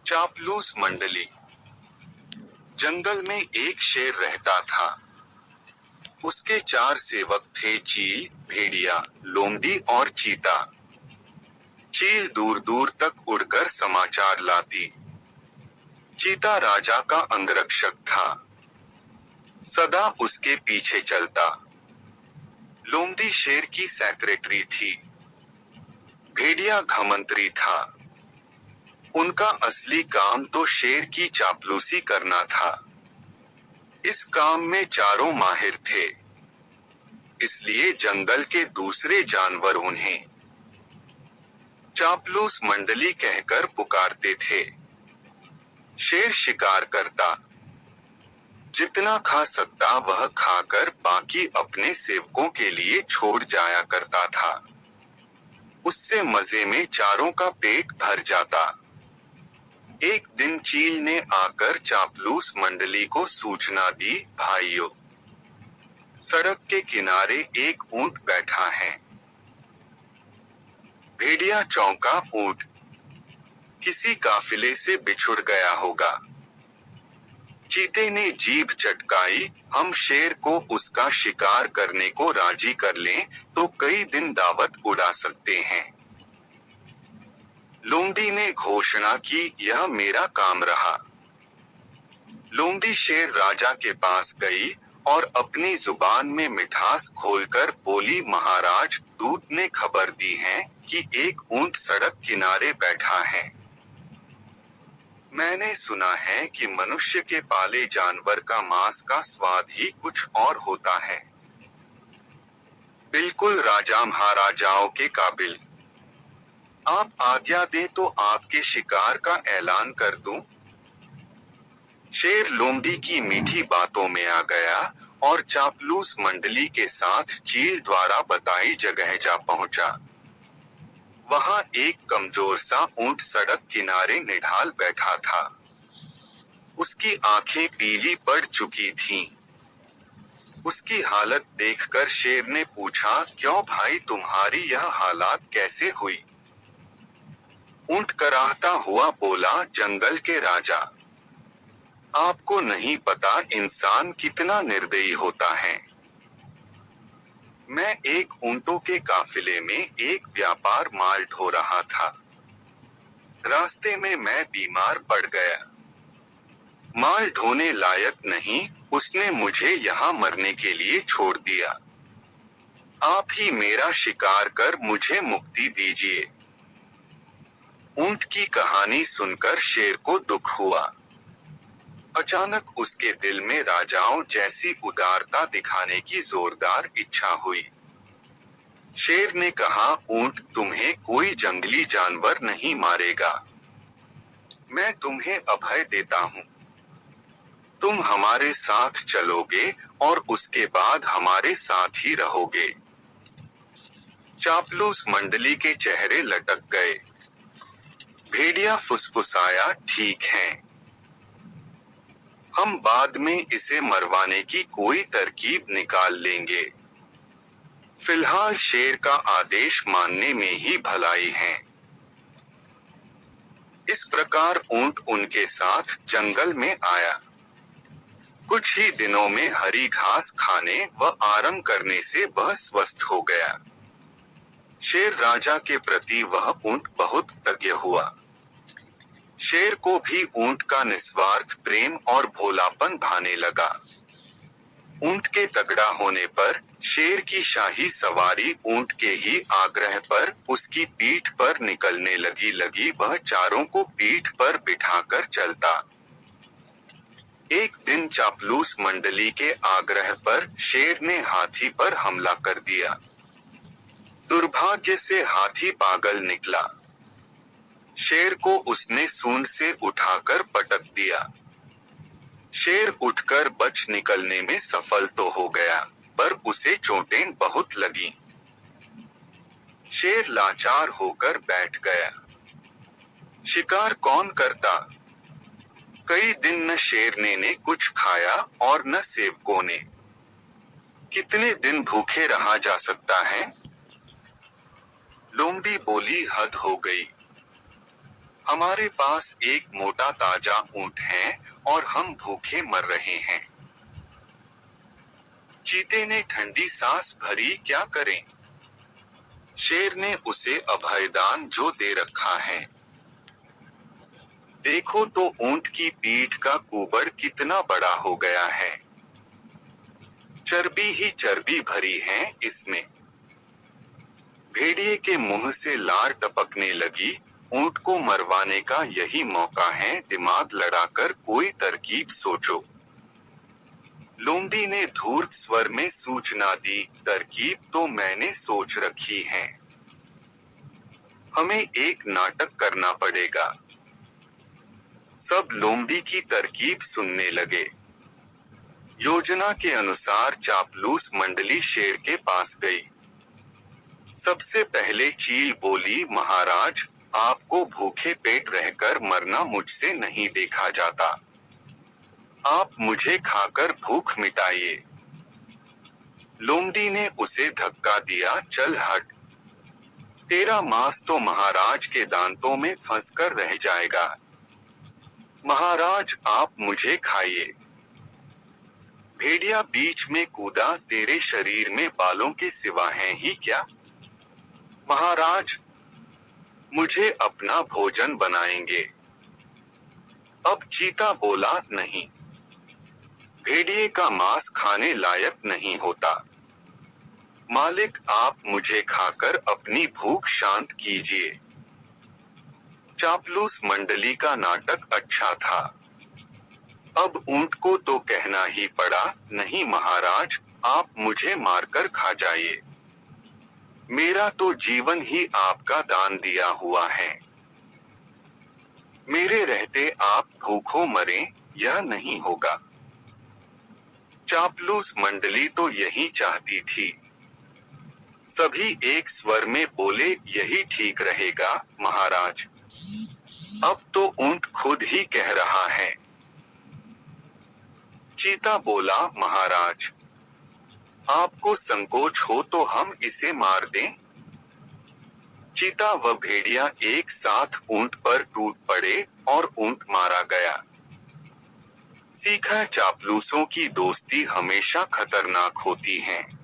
चापलूस मंडली। जंगल में एक शेर रहता था। उसके 4 सेवक थे, चील, भेड़िया, लोमड़ी और चीता। चील दूर दूर तक उड़कर समाचार लाती। चीता राजा का अंगरक्षक था, सदा उसके पीछे चलता। लोमड़ी शेर की सेक्रेटरी थी। भेड़िया घमंत्री था। उनका असली काम तो शेर की चापलूसी करना था। इस काम में चारों माहिर थे, इसलिए जंगल के दूसरे जानवर उन्हें चापलूस मंडली कहकर पुकारते थे। शेर शिकार करता, जितना खा सकता वह खाकर बाकी अपने सेवकों के लिए छोड़ जाया करता था। उससे मजे में चारों का पेट भर जाता। एक दिन चील ने आकर चापलूस मंडली को सूचना दी, भाइयों, सड़क के किनारे एक ऊंट बैठा है। भेड़िया चौंका, ऊंट? किसी काफिले से बिछुड़ गया होगा। चीते ने जीभ चटकाई, हम शेर को उसका शिकार करने को राजी कर लें तो कई दिन दावत उड़ा सकते हैं। लोमड़ी ने घोषणा की, यह मेरा काम रहा। लोमड़ी शेर राजा के पास गई और अपनी जुबान में मिठास घोलकर बोली, महाराज, दूत ने खबर दी है कि एक ऊंट सड़क किनारे बैठा है। मैंने सुना है कि मनुष्य के पाले जानवर का मांस का स्वाद ही कुछ और होता है। बिल्कुल राजा महाराजाओं के काबिल। आप आज्ञा दे तो आपके शिकार का ऐलान कर दूं? शेर लोमड़ी की मीठी बातों में आ गया और चापलूस मंडली के साथ चील द्वारा बताई जगह जा पहुंचा। वहां एक कमजोर सा ऊंट सड़क किनारे निढाल बैठा था। उसकी आंखें पीली पड़ चुकी थीं। उसकी हालत देखकर शेर ने पूछा, क्यों भाई, तुम्हारी यह हालत कैसे हुई? ऊंट कराहता हुआ बोला, जंगल के राजा, आपको नहीं पता इंसान कितना निर्दयी होता है। मैं एक ऊंटों के काफिले में एक व्यापार माल ढो रहा था। रास्ते में मैं बीमार पड़ गया। माल ढोने लायक नहीं, उसने मुझे यहाँ मरने के लिए छोड़ दिया। आप ही मेरा शिकार कर मुझे मुक्ति दीजिए। ऊंट की कहानी सुनकर शेर को दुख हुआ। अचानक उसके दिल में राजाओं जैसी उदारता दिखाने की जोरदार इच्छा हुई। शेर ने कहा, ऊंट, तुम्हें कोई जंगली जानवर नहीं मारेगा। मैं तुम्हें अभय देता हूँ। तुम हमारे साथ चलोगे और उसके बाद हमारे साथ ही रहोगे। चापलूस मंडली के चेहरे लटक गए। भेड़िया फुसफुसाया, ठीक है, हम बाद में इसे मरवाने की कोई तरकीब निकाल लेंगे। फिलहाल शेर का आदेश मानने में ही भलाई है। इस प्रकार ऊंट उनके साथ जंगल में आया। कुछ ही दिनों में हरी घास खाने व आराम करने से वह स्वस्थ हो गया। शेर राजा के प्रति वह ऊंट बहुत तज्ञ हुआ। शेर को भी ऊंट का निस्वार्थ प्रेम और भोलापन भाने लगा। ऊंट के तगड़ा होने पर शेर की शाही सवारी ऊंट के ही आग्रह पर उसकी पीठ पर निकलने लगी वह चारों को पीठ पर बिठाकर चलता। एक दिन चापलूस मंडली के आग्रह पर शेर ने हाथी पर हमला कर दिया। दुर्भाग्य से हाथी पागल निकला। शेर को उसने सूंड से उठाकर पटक दिया। शेर उठकर बच निकलने में सफल तो हो गया, पर उसे चोटें बहुत लगीं। शेर लाचार होकर बैठ गया। शिकार कौन करता? कई दिन न शेरने ने कुछ खाया और न सेवकों ने। कितने दिन भूखे रहा जा सकता है? लोमड़ी बोली, हद हो गई। हमारे पास एक मोटा ताजा ऊंट है और हम भूखे मर रहे हैं। चीते ने ठंडी सांस भरी, क्या करें? शेर ने उसे अभयदान जो दे रखा है। देखो तो ऊंट की पीठ का कुबड़ कितना बड़ा हो गया है। चर्बी ही चर्बी भरी है इसमें। भेड़िए के मुंह से लार टपकने लगी। ऊंट को मरवाने का यही मौका है, दिमाग लड़ाकर कोई तरकीब सोचो। लोमड़ी ने धूर्त स्वर में सूचना दी, तरकीब तो मैंने सोच रखी है। हमें एक नाटक करना पड़ेगा। सब लोमड़ी की तरकीब सुनने लगे। योजना के अनुसार चापलूस मंडली शेर के पास गई। सबसे पहले चील बोली, महाराज, आपको भूखे पेट रहकर मरना मुझसे नहीं देखा जाता। आप मुझे खाकर भूख मिटाइए। लोमड़ी ने उसे धक्का दिया, चल हट। तेरा मांस तो महाराज के दांतों में फंसकर रह जाएगा। महाराज, आप मुझे खाइए। भेड़िया बीच में कूदा, तेरे शरीर में बालों के सिवा हैं ही क्या? महाराज, मुझे अपना भोजन बनाएंगे। अब चीता बोला, नहीं, भेड़िए का मांस खाने लायक नहीं होता। मालिक, आप मुझे खाकर अपनी भूख शांत कीजिए। चापलूस मंडली का नाटक अच्छा था। अब ऊंट को तो कहना ही पड़ा, नहीं महाराज, आप मुझे मारकर खा जाइए। मेरा तो जीवन ही आपका दान दिया हुआ है। मेरे रहते आप भूखों मरें, यह नहीं होगा। चापलूस मंडली तो यही चाहती थी। सभी एक स्वर में बोले, यही ठीक रहेगा महाराज। अब तो ऊंट खुद ही कह रहा है। चीता बोला, महाराज, आपको संकोच हो तो हम इसे मार दें? चीता व भेड़िया एक साथ ऊंट पर टूट पड़े और ऊंट मारा गया। सीखा, चापलूसों की दोस्ती हमेशा खतरनाक होती है।